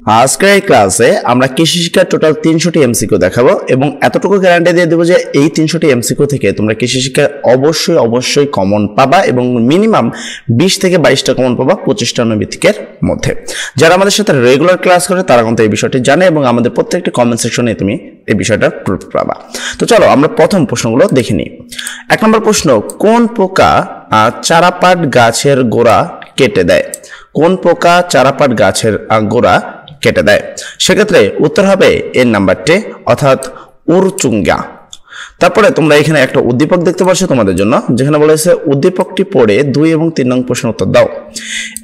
আজকের এই ক্লাসে আমরা কৃষি শিক্ষার টোটাল 300টি এমসিকিউ দেখাবো এবং এতটুকু গ্যারান্টি দিয়ে দেবো যে এই 300টি এমসিকিউ থেকে তোমরা কৃষি শিক্ষার অবশ্যই কমন পাবা এবং মিনিমাম 20 থেকে 22টা কমন পাবা 25টা নৈবিত্তিকের মধ্যে। যারা আমাদের সাথে রেগুলার ক্লাস করে তারা কিন্তু এই বিষয়টি জানে এবং আমাদের প্রত্যেকটি কমেন্ট সেকশনে তুমি এই বিষয়টা প্রুফ পাবা। তো চলো আমরা প্রথম প্রশ্নগুলো দেখে নিই। 1 নম্বর প্রশ্ন, কোন পোকা চারাপাট গাছের গোড়া কেটে দেয়? কোন পোকা চারাপাট গাছের গোড়া কেটে দেয়? সেক্ষেত্রে উত্তর হবে এর নাম্বারটি অর্থাৎ উরচুঙ্গা। তারপরে তোমরা এখানে একটা উদ্দীপক দেখতে পাচ্ছ তোমাদের জন্য, যেখানে বলেছে উদ্দীপকটি পড়ে 2 এবং 3 নং প্রশ্ন উত্তর দাও।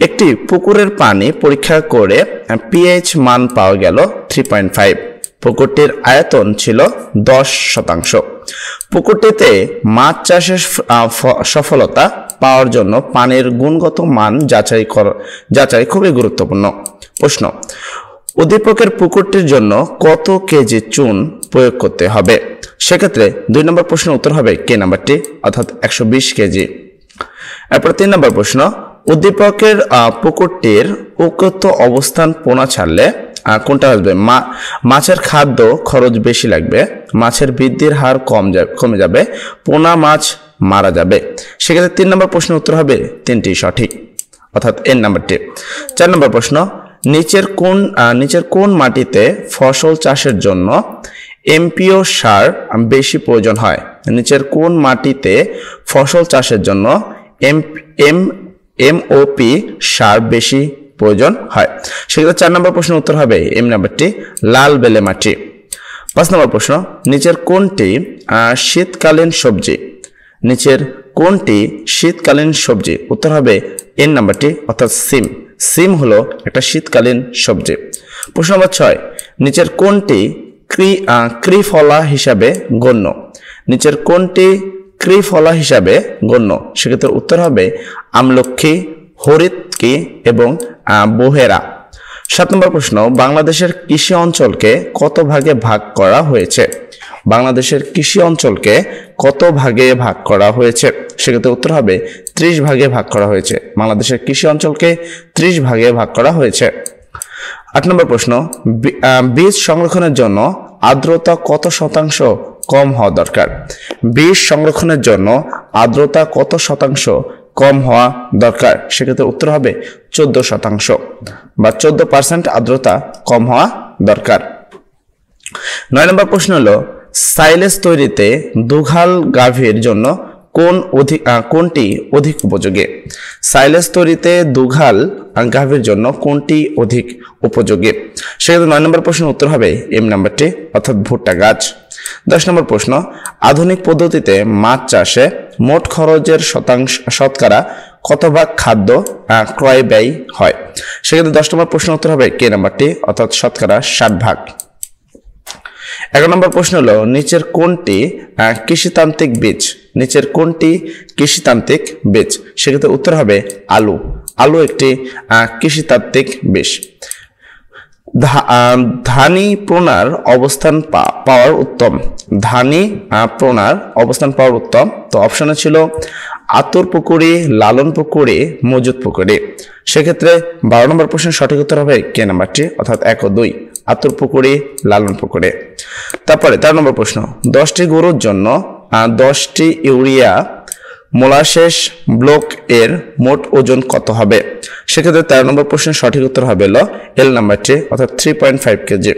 একটি পুকুরের পানি পরীক্ষা করে পিএইচ মান পাওয়া গেল 3.5। পুকুরটির আয়তন ছিল 10%। পুকুরটিতে মাছ চাষের সফলতা পাওয়ার জন্য পানির গুণগত মান যাচাই খুবই গুরুত্বপূর্ণ। প্রশ্ন, উদ্দীপকের পুকুরটির জন্য কত কেজি চুন প্রয়োগ করতে হবে? সেক্ষেত্রে 2 নম্বর প্রশ্নের উত্তর হবে কে নাম্বারটি অর্থাৎ 120 কেজি। এরপর 3 নম্বর প্রশ্ন, উদ্দীপকের পুকুরটির উপযুক্ত অবস্থান পোনা ছাড়লে কোনটা আসবে? মাছের খাদ্য খরচ বেশি লাগবে, মাছের বৃদ্ধির হার কমে যাবে, পোনা মাছ মারা যাবে। সেক্ষেত্রে 3 নম্বর প্রশ্নের উত্তর হবে 3টি সঠিক অর্থাৎ এর নাম্বারটি। 4 নম্বর প্রশ্ন, নিচের কোন মাটিতে ফসল চাষের জন্য এমপিও সার বেশি প্রয়োজন হয়? নিচের কোন মাটিতে ফসল চাষের জন্য এমওপি সার বেশি প্রয়োজন হয়? সেক্ষেত্রে 4 নম্বর প্রশ্নের উত্তর হবে এম নাম্বারটি লাল বেলে মাটি। 5 নম্বর প্রশ্ন, নিচের কোনটি শীতকালীন সবজি? নিচের কোনটি শীতকালীন সবজি? উত্তর হবে এন নাম্বারটি অর্থাৎ সিম। সিম হলো একটা শীতকালীন সবজি। প্রশ্ন নম্বর 6, নিচের কোনটি ক্রিফলা হিসাবে গণ্য? নিচের কোনটি ক্রিফলা হিসাবে গণ্য? সেক্ষেত্রে উত্তর হবে আমলক্ষী, হরিৎকি এবং বোহেরা। 7 নম্বর প্রশ্ন, বাংলাদেশের কৃষি অঞ্চলকে কত ভাগে ভাগ করা হয়েছে? বাংলাদেশের কৃষি অঞ্চলকে কত ভাগে ভাগ করা হয়েছে? সেক্ষেত্রে উত্তর হবে 30 ভাগে ভাগ করা হয়েছে। বাংলাদেশের কৃষি অঞ্চলকে 30 ভাগে ভাগ করা হয়েছে। 8 নম্বর প্রশ্ন, বীজ সংরক্ষণের জন্য আর্দ্রতা কত শতাংশ কম হওয়া দরকার? বীজ সংরক্ষণের জন্য আর্দ্রতা কত শতাংশ কম হওয়া দরকার? সেক্ষেত্রে উত্তর হবে 14% বা 14% আর্দ্রতা কম হওয়া দরকার। 9 নম্বর প্রশ্ন হলো, সাইলেজ তৈরিতে দুঘাল গাভীর জন্য কোনটি অধিক উপযোগী? সাইলেজ তৈরিতে দুঘাল গাভীর জন্য কোনটি অধিক উপযোগী? সেক্ষেত্রে 9 নম্বর প্রশ্নের উত্তর হবে এম নাম্বারটি অর্থাৎ ভুট্টা গাছ। 10 নম্বর প্রশ্ন, আধুনিক পদ্ধতিতে মাছ চাষে মোট খরচের শতকরা কত ভাগ খাদ্য ক্রয় ব্যয় হয়? সেক্ষেত্রে 10 নম্বর প্রশ্নের উত্তর হবে কে নাম্বারটি অর্থাৎ শতকরা 60 ভাগ। 11 নম্বর প্রশ্ন হলো, নিচের কোনটি কৃষিতান্ত্রিক বীজ? নিচের কোনটি কৃষিতান্ত্রিক বীজ? সেক্ষেত্রে উত্তর হবে আলু। আলু একটি কৃষিতান্ত্রিক বীজ। ধানি প্রণার অবস্থান পাওয়ার উত্তম। ধানি প্রণার অবস্থান পাওয়ার উত্তম তো অপশনে ছিল আতুর পুকুরি, লালন পুকুরি, মজুদ পুকুরি। সেক্ষেত্রে 12 নম্বর প্রশ্নের সঠিক উত্তর হবে কে নাম্বারটি অর্থাৎ 1 ও 2 আতুর পুকুরি, লালন পুকুরি। তারপরে 13 নম্বর প্রশ্ন, 10টি গরুর জন্য 10টি ইউরিয়া মোলাসেস ব্লক এর মোট ওজন কত হবে? সেক্ষেত্রে 13 নম্বর প্রশ্নের সঠিক উত্তর হবে এল নাম্বারটি অর্থাৎ 3.5 কেজি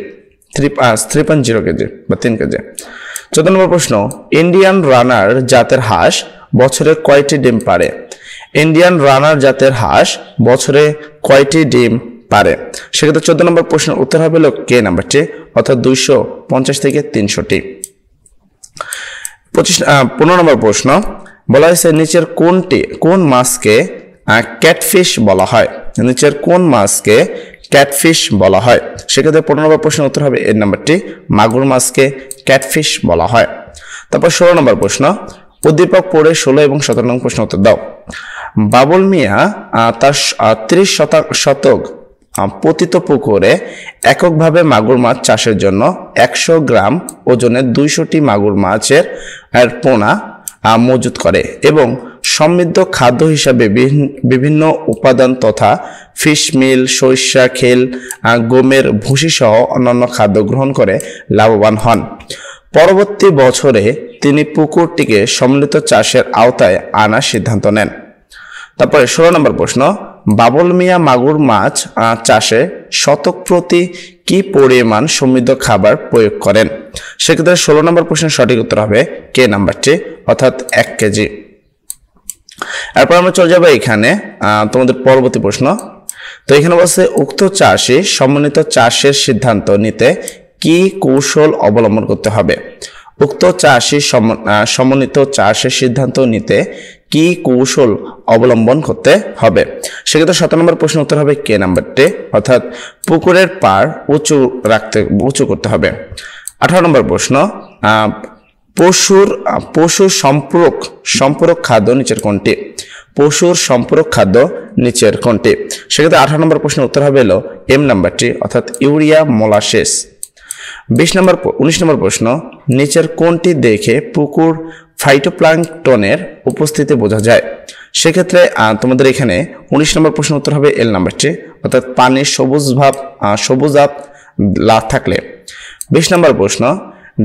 3.0 কেজি বা 3 কেজি। 14 নম্বর প্রশ্ন, ইন্ডিয়ান রানার জাতের হাঁস বছরে কয়টি ডিম পারে? ইন্ডিয়ান রানার জাতের হাঁস বছরে কয়টি ডিম পারে? সেক্ষেত্রে 14 নম্বর প্রশ্নের উত্তর হবে কে নাম্বারটি অর্থাৎ 250 থেকে 300টি। 15 নম্বর প্রশ্ন, বলা হয়েছে নিচের কোন মাছকে ক্যাটফিশ বলা হয়? নিচের কোন মাছকে ক্যাটফিশ বলা হয়? সেক্ষেত্রে 15 নম্বর প্রশ্নের উত্তর হবে এর নাম্বারটি মাগুর মাছকে ক্যাটফিশ বলা হয়। তারপর 16 নম্বর প্রশ্ন, উদ্দীপক পড়ে 16 এবং 17 নম্বর প্রশ্ন উত্তর দাও। বাবুল মিয়া তার 30 শতক পতিত পুকুরে এককভাবে মাগুর মাছ চাষের জন্য 100 গ্রাম ওজনের 200টি মাগুর মাছের পোনা মজুত করে এবং সমৃদ্ধ খাদ্য হিসাবে বিভিন্ন উপাদান তথা ফিশ মিল, সরিষা খেল, গমের ভুসি সহ অন্যান্য খাদ্য গ্রহণ করে লাভবান হন। পরবর্তী বছরে তিনি পুকুরটিকে সম্মিলিত চাষের আওতায় আনার সিদ্ধান্ত নেন। তারপরে 16 নম্বর প্রশ্ন, বাবুল মিয়া মাগুর মাছ চাষে শতক প্রতি কি পরিমাণ সমৃদ্ধ খাবার প্রয়োগ করেন? সেক্ষেত্রে 16 নম্বর প্রশ্নের সঠিক উত্তর হবে কে নাম্বারটি, অর্থাৎ 1 কেজি। এরপর আমরা চলে যাবো এখানে তোমাদের পরবর্তী প্রশ্ন। তো এখানে বলছে উক্ত চাষে সমন্বিত চাষের সিদ্ধান্ত নিতে কি কৌশল অবলম্বন করতে হবে? উক্ত চাষে সমন্বিত চাষের সিদ্ধান্ত নিতে কি কৌশল অবলম্বন করতে হবে? সেক্ষেত্রে 17 নম্বর প্রশ্ন উত্তর হবে কে নাম্বারটি, অর্থাৎ পুকুরের পাড় উঁচু করতে হবে। 18 নম্বর প্রশ্ন, পশুর সম্পূরক খাদ্য নিচের কোনটি? পশুর সম্পূরক খাদ্য নিচের কোনটি? সেক্ষেত্রে 18 নম্বর প্রশ্নের উত্তর হবে হলো এম নাম্বারটি, অর্থাৎ ইউরিয়া মোলাসেস। 19 নম্বর প্রশ্ন, নিচের কোনটি দেখে পুকুর ফাইটোপ্লাঙ্কটনের উপস্থিতি বোঝা যায়? সেক্ষেত্রে তোমাদের এখানে 19 নম্বর প্রশ্নের উত্তর হবে এল নাম্বারটি, অর্থাৎ পানির সবুজাভ লাভ থাকলে। 20 নম্বর প্রশ্ন,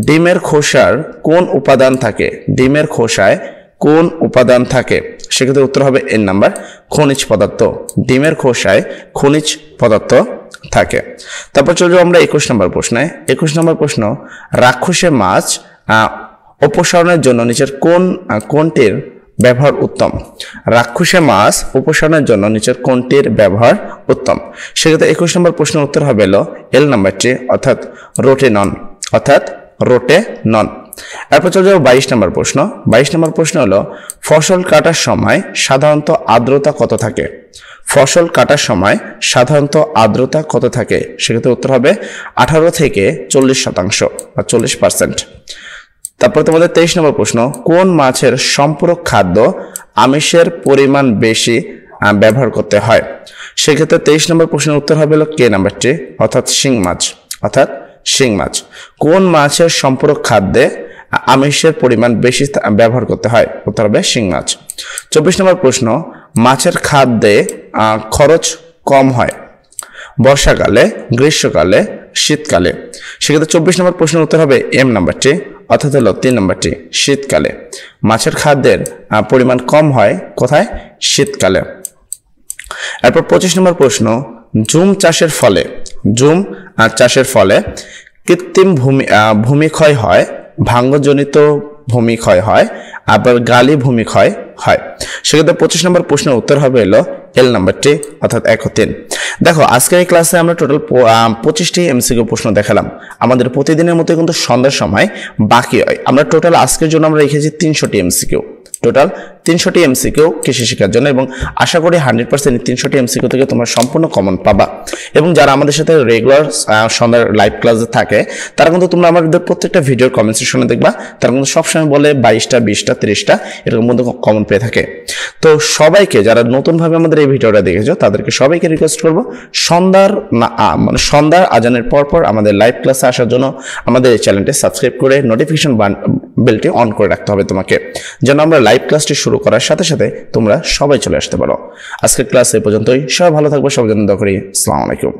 ডিমের খোসার কোন উপাদান থাকে? ডিমের খোসায় কোন উপাদান থাকে? সেক্ষেত্রে উত্তর হবে এন নাম্বার, খনিজ পদার্থ। ডিমের খোসায় খনিজ পদার্থ থাকে। তারপর চলে যাবো আমরা 21 নম্বর প্রশ্নে। 21 নম্বর প্রশ্ন, রাক্ষসে মাছ অপসারণের জন্য নিচের কোনটির ব্যবহার উত্তম? রাক্ষসে মাছ অপসারণের জন্য নিচের কোনটির ব্যবহার উত্তম? সেক্ষেত্রে 21 নম্বর প্রশ্নের উত্তর হবে এল নাম্বারটি, অর্থাৎ রোটেনন। এরপর চলে যাবো 22 নম্বর প্রশ্ন। 22 নম্বর প্রশ্ন হলো ফসল কাটার সময় সাধারণত আর্দ্রতা কত থাকে? ফসল কাটার সময় সাধারণত আর্দ্রতা কত থাকে? সেক্ষেত্রে উত্তর হবে 18 থেকে 40% বা 40%। তারপর তোমাদের 23 নম্বর প্রশ্ন, কোন মাছের সম্পূরক খাদ্য আমিষের পরিমাণ বেশি ব্যবহার করতে হয়? সেক্ষেত্রে 23 নম্বর প্রশ্নের উত্তর হবে কে নাম্বারটি, অর্থাৎ শিং মাছ। কোন মাছের সম্পূরক খাদ্যে আমিষের পরিমাণ বেশি ব্যবহার করতে হয়? উত্তর হবে শিং মাছ। 24 নম্বর প্রশ্ন, মাছের খাদ্যে খরচ কম হয় বর্ষাকালে, গ্রীষ্মকালে, শীতকালে? সেক্ষেত্রে 24 নম্বর প্রশ্নের উত্তর হবে এম নাম্বারটি, অর্থাৎ হলো 3 নাম্বারটি, শীতকালে। মাছের খাদ্যের পরিমাণ কম হয় কোথায়? শীতকালে। এরপর 25 নম্বর প্রশ্ন, জুম চাষের ফলে কৃত্রিম ভূমিক্ষয় হয়, ভাঙ্গজনিত ভূমিক্ষয় হয়, আবার গালি ভূমিক্ষয় হয়। সেক্ষেত্রে 25 নম্বর প্রশ্নের উত্তর হবে এল নাম্বারটি, অর্থাৎ 1 ও 3। দেখো আজকের এই ক্লাসে আমরা টোটাল 25টি এমসিকিউ প্রশ্ন দেখালাম। আমাদের প্রতিদিনের মতো কিন্তু সন্ধ্যার সময় বাকি হয়। আমরা টোটাল আজকের জন্য আমরা রেখেছি 300টি এমসিকিউ, টোটাল 300টি এমসিকিউ কৃষি শিক্ষার জন্য, এবং আশা করি 100% 300টি এমসিকিউ থেকে তোমরা সম্পূর্ণ কমন পাবা। এবং যারা আমাদের সাথে রেগুলার সন্ধ্যার লাইভ ক্লাসে থাকে তারা কিন্তু তোমরা আমাদের প্রত্যেকটা ভিডিওর কমেন্ট সেকশনে দেখবা, তারা কিন্তু সবসময় বলে 22টা, 20টা, 30টা এরকম মধ্যে কমন পেয়ে থাকে। তো সবাইকে যারা নতুনভাবে আমাদের এই ভিডিওটা দেখেছো তাদেরকে সবাইকে রিকোয়েস্ট করবো সন্ধ্যার আজানের পরপর আমাদের লাইভ ক্লাসে আসার জন্য আমাদের এই চ্যানেলটি সাবস্ক্রাইব করে নোটিফিকেশন বেলটি অন করে রাখতে হবে তোমাকে, যেন আমরা লাইভ ক্লাসটি শুরু করার সাথে সাথে তোমরা সবাই চলে আসতে পারো। আজকের ক্লাস এই পর্যন্তই। সবাই ভালো থাকবে, সবার জন্য দোয়া করি। আসসালামু আলাইকুম।